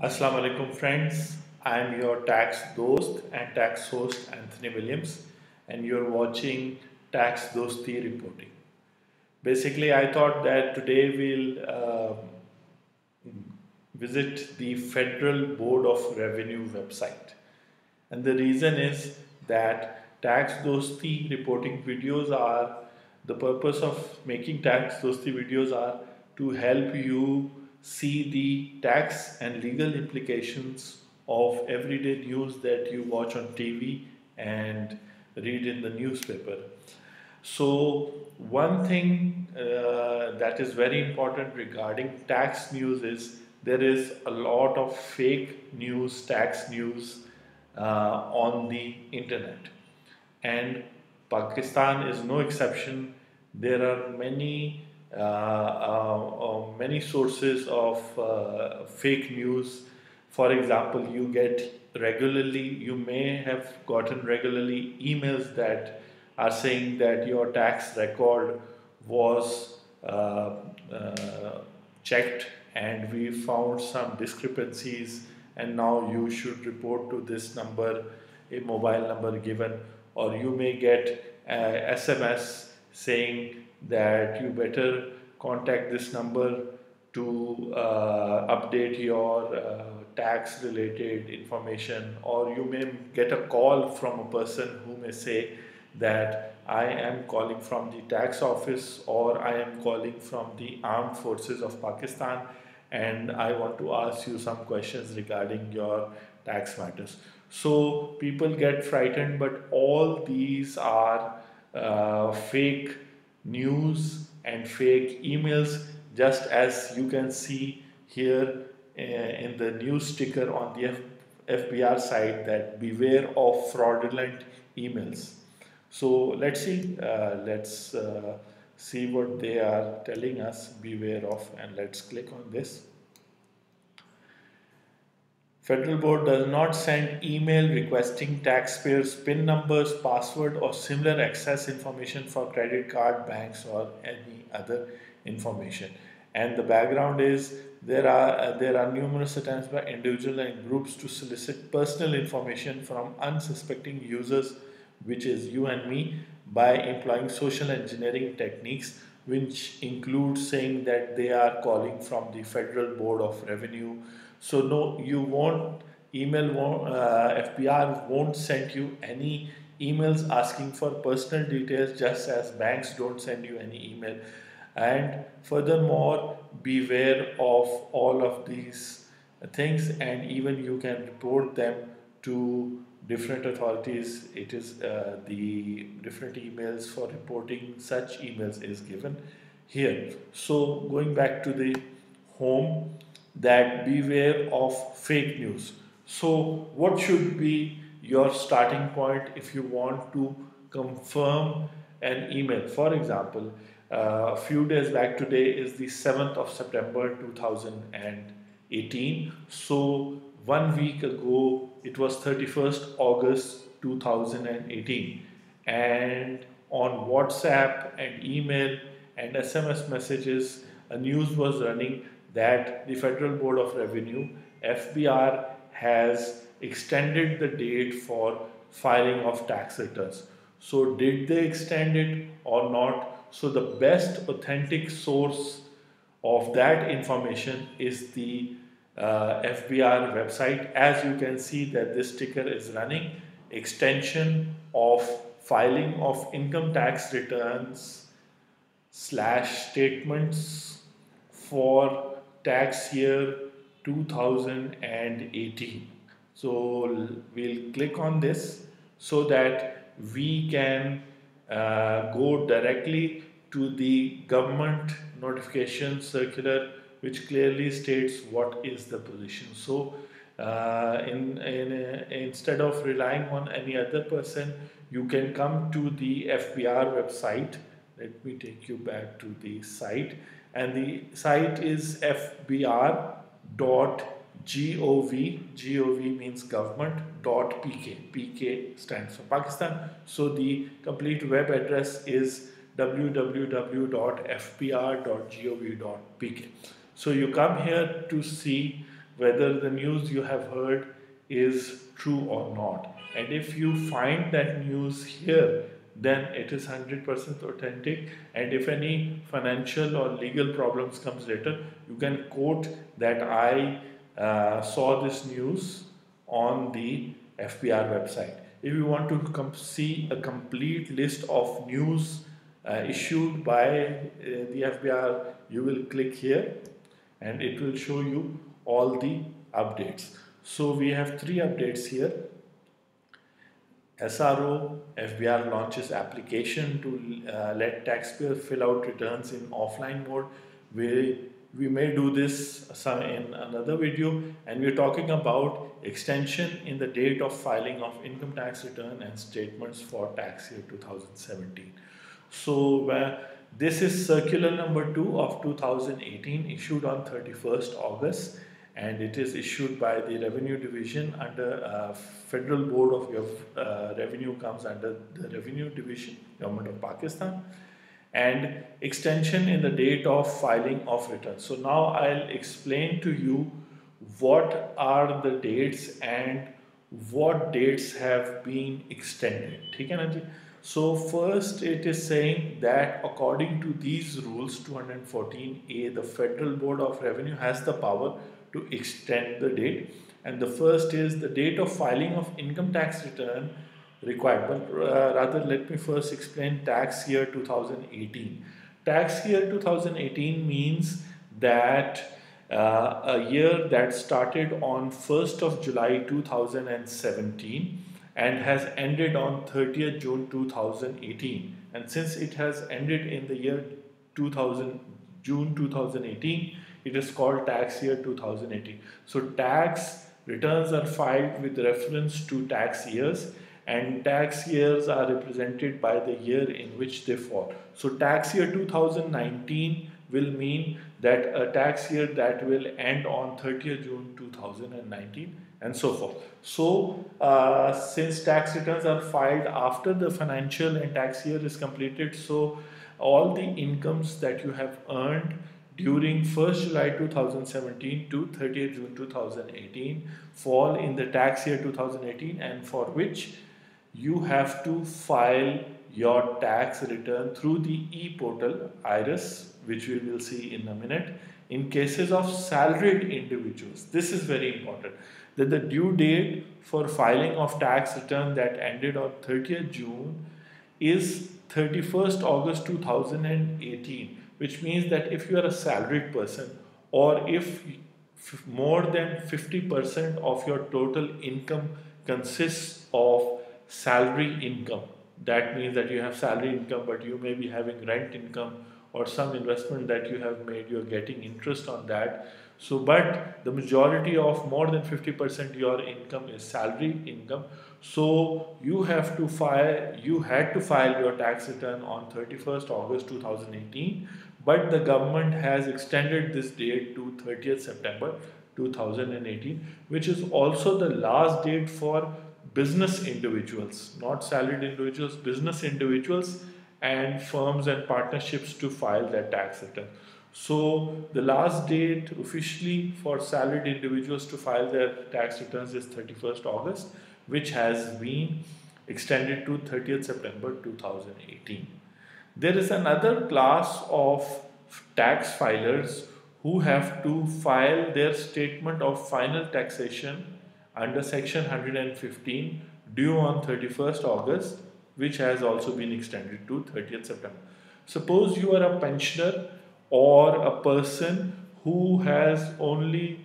Assalamu alaikum friends. I am your tax host and tax host Anthony Williams, and you're watching Tax Dosti reporting. Basically, I thought that today we'll visit the Federal Board of Revenue website. And the reason is that tax dosti reporting videos are the purpose of making tax dosti videos are to help you see the tax and legal implications of everyday news that you watch on TV and read in the newspaper. So, one thing that is very important regarding tax news is there is a lot of fake news, tax news on the internet, and Pakistan is no exception. There are many sources of fake news. For example, you may have gotten regularly emails that are saying that your tax record was checked and we found some discrepancies, and now you should report to this number, a mobile number given, or you may get a SMS saying that you better contact this number to update your tax related information, or you may get a call from a person who may say that I am calling from the tax office, or I am calling from the armed forces of Pakistan, and I want to ask you some questions regarding your tax matters. So people get frightened, but all these are fake news and fake emails, just as you can see here in the news sticker on the FBR site, that beware of fraudulent emails. So let's see what they are telling us beware of, and let's click on this. Federal Board does not send email requesting taxpayers' PIN numbers, password, or similar access information for credit card, banks, or any other information. And the background is there are numerous attempts by individuals and groups to solicit personal information from unsuspecting users, which is you and me, by employing social engineering techniques, which include saying that they are calling from the Federal Board of Revenue. So no, you won't FBR won't send you any emails asking for personal details, just as banks don't send you any email. And furthermore, beware of all of these things, and even you can report them to different authorities. It is the different emails for reporting such emails is given here. So going back to the home, that beware of fake news. So what should be your starting point if you want to confirm an email? For example, a few days back, today is the 7th of September 2018. So 1 week ago, it was 31st August 2018. And on WhatsApp and email and SMS messages, a news was running that the Federal Board of Revenue, FBR, has extended the date for filing of tax returns. So, did they extend it or not? So, the best authentic source of that information is the FBR website. As you can see that this sticker is running, extension of filing of income tax returns slash statements for tax year 2018. So we'll click on this so that we can go directly to the government notification circular, which clearly states what is the position. So instead of relying on any other person, you can come to the FBR website. Let me take you back to the site, and the site is fbr.gov. Gov means government, .pk. PK stands for Pakistan. So the complete web address is www.fbr.gov.pk. So you come here to see whether the news you have heard is true or not. And if you find that news here, then it is 100% authentic. And if any financial or legal problems comes later, you can quote that I saw this news on the FBR website. If you want to see a complete list of news issued by the FBR, you will click here and it will show you all the updates. So we have 3 updates here. SRO, FBR launches application to let taxpayers fill out returns in offline mode. We may do this in another video, and we're talking about extension in the date of filing of income tax return and statements for tax year 2017. So this is circular number 2 of 2018 issued on 31st August, and it is issued by the Revenue Division under Federal Board of Revenue comes under the Revenue Division, Government of Pakistan, and extension in the date of filing of returns. So now I'll explain to you what are the dates and what dates have been extended. ठीक है ना जी? So first it is saying that according to these rules 214A, the Federal Board of Revenue has the power to extend the date, and the first is the date of filing of income tax return required. But rather let me first explain tax year 2018. Tax year 2018 means that a year that started on 1st of July 2017 and has ended on 30th June 2018. And since it has ended in the year June 2018, it is called tax year 2018. So tax returns are filed with reference to tax years, and tax years are represented by the year in which they fall. So tax year 2019 will mean that a tax year that will end on 30th June 2019 and so forth. So since tax returns are filed after the financial and tax year is completed, so all the incomes that you have earned during 1st July 2017 to 30th June 2018 fall in the tax year 2018, and for which you have to file your tax return through the e-portal IRIS, which we will see in a minute. In cases of salaried individuals, this is very important, that the due date for filing of tax return that ended on 30th June is 31st August 2018, which means that if you are a salaried person, or if more than 50% of your total income consists of salary income, that means that you have salary income but you may be having rent income or some investment that you have made, you're getting interest on that. So but the majority of more than 50% your income is salary income. So you had to file your tax return on 31st August 2018, but the government has extended this date to 30th September 2018, which is also the last date for business individuals, not salaried individuals, business individuals and firms and partnerships to file their tax return. So the last date officially for salaried individuals to file their tax returns is 31st August, which has been extended to 30th September 2018. There is another class of tax filers who have to file their statement of final taxation under section 115 due on 31st August, which has also been extended to 30th September. Suppose you are a pensioner or a person who has only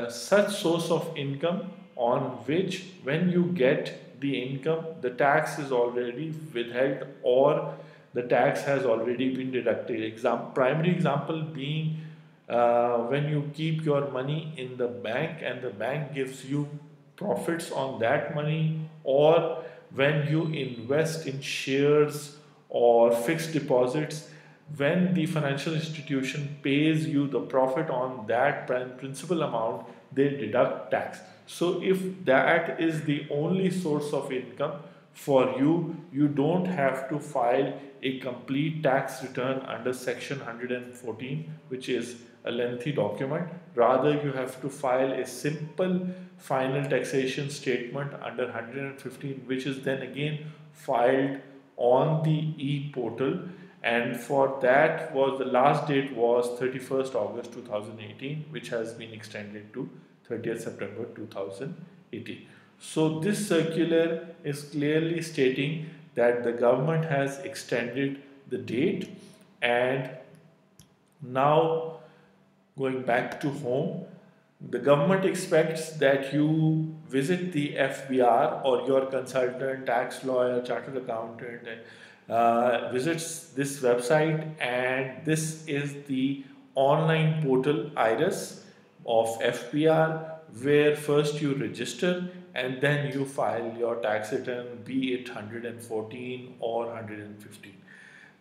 such source of income on which when you get the income, the tax is already withheld or the tax has already been deducted. Primary example being when you keep your money in the bank and the bank gives you profits on that money, or when you invest in shares or fixed deposits, when the financial institution pays you the profit on that principal amount, they deduct tax. So if that is the only source of income for you, you don't have to file a complete tax return under section 114, which is a lengthy document. Rather, you have to file a simple final taxation statement under 115, which is then again filed on the e-portal, and for that was the last date was 31st August 2018, which has been extended to 30th September 2018. So this circular is clearly stating that the government has extended the date, and now going back to home, the government expects that you visit the FBR or your consultant, tax lawyer, chartered accountant, visits this website, and this is the online portal Iris of FBR, where first you register and then you file your tax return, be it 114 or 115.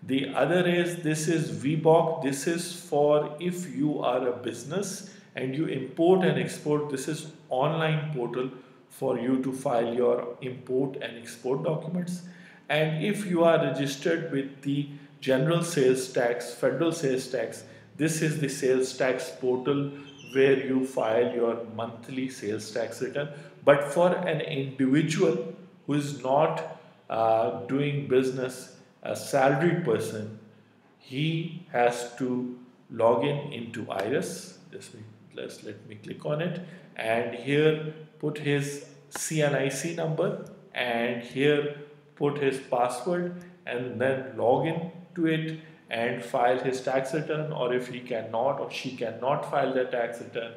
The other is, this is VBOC. This is for if you are a business and you import and export. This is online portal for you to file your import and export documents. And if you are registered with the general sales tax, federal sales tax, this is the sales tax portal where you file your monthly sales tax return. But for an individual who is not doing business, a salaried person, he has to log in into Iris. Let me click on it, and here put his CNIC number, and here put his password, and then log in to it and file his tax return. Or if he cannot or she cannot file their tax return,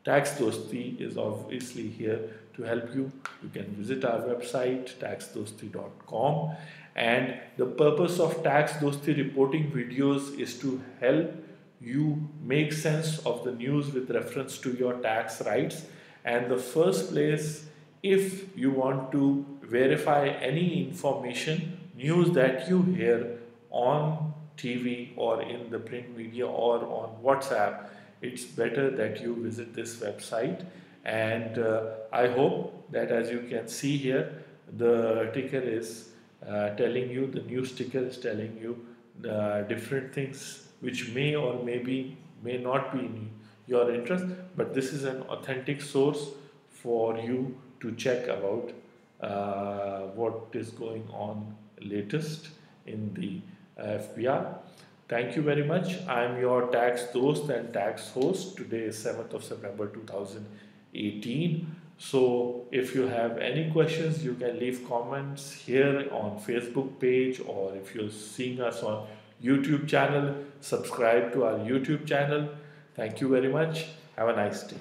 TaxDosti is obviously here to help you. You can visit our website taxdosti.com, and the purpose of TaxDosti reporting videos is to help you make sense of the news with reference to your tax rights. And the first place, if you want to verify any information, news that you hear on TV or in the print media or on WhatsApp, it's better that you visit this website. And I hope that, as you can see here, the ticker is telling you, the news ticker is telling you different things which may or may not be in your interest, but this is an authentic source for you to check about what is going on latest in the FBR. Thank you very much. I am your tax dost and tax host. Today is 7th of September 2018. So if you have any questions, you can leave comments here on Facebook page, or if you're seeing us on YouTube channel, subscribe to our YouTube channel. Thank you very much. Have a nice day.